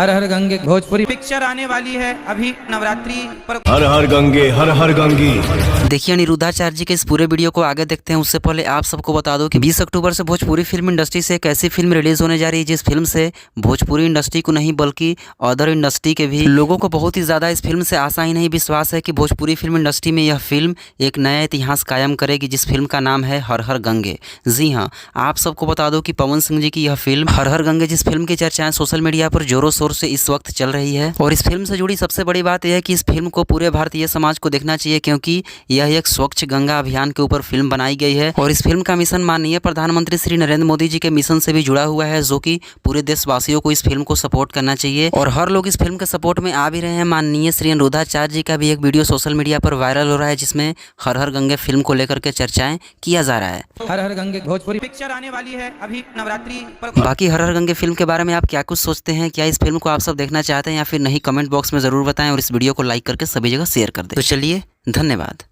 हर हर Gange Bhojpuri picture आने वाली है अभी नवरात्रि पर। हर हर गंगे हर हर गंगी। देखिए अनिरुद्धाचार्य जी के इस पूरे वीडियो को आगे देखते हैं उससे पहले आप सबको बता दो कि 20 अक्टूबर से भोजपुरी फिल्म इंडस्ट्री से एक ऐसी फिल्म रिलीज होने जा रही है जिस फिल्म से भोजपुरी इंडस्ट्री को नहीं बल्कि अदर इंडस्ट्री के भी लोगों को बहुत ही ज़्यादा इस फिल्म से आशा ही नहीं विश्वास है कि भोजपुरी फिल्म इंडस्ट्री में यह फिल्म एक नया इतिहास कायम करेगी, जिस फिल्म का नाम है हर हर गंगे। जी हाँ, आप सबको बता दो कि पवन सिंह जी की यह फिल्म हर हर गंगे, जिस फिल्म की चर्चाएं सोशल मीडिया पर जोरों शोर से इस वक्त चल रही है। और इस फिल्म से जुड़ी सबसे बड़ी बात यह है कि इस फिल्म को पूरे भारतीय समाज को देखना चाहिए, क्योंकि यह एक स्वच्छ गंगा अभियान के ऊपर फिल्म बनाई गई है। और इस फिल्म का मिशन माननीय प्रधानमंत्री श्री नरेंद्र मोदी जी के मिशन से भी जुड़ा हुआ है, जो कि पूरे देशवासियों को इस फिल्म को सपोर्ट करना चाहिए। और हर लोग इस फिल्म के सपोर्ट में आ भी रहे हैं। माननीय श्री अनिरुद्धाचार्य जी का भी एक वीडियो सोशल मीडिया पर वायरल हो रहा है, जिसमें हर हर गंगे फिल्म को लेकर के चर्चाएं किया जा रहा है। हर हर गंगे भोजपुरी पिक्चर आने वाली है अभी नवरात्रि पर। बाकी हर हर गंगे फिल्म के बारे में आप क्या कुछ सोचते हैं? क्या इस फिल्म को आप सब देखना चाहते हैं या फिर नहीं? कमेंट बॉक्स में जरूर बताएं और इस वीडियो को लाइक करके सभी जगह शेयर कर दें। तो चलिए, धन्यवाद।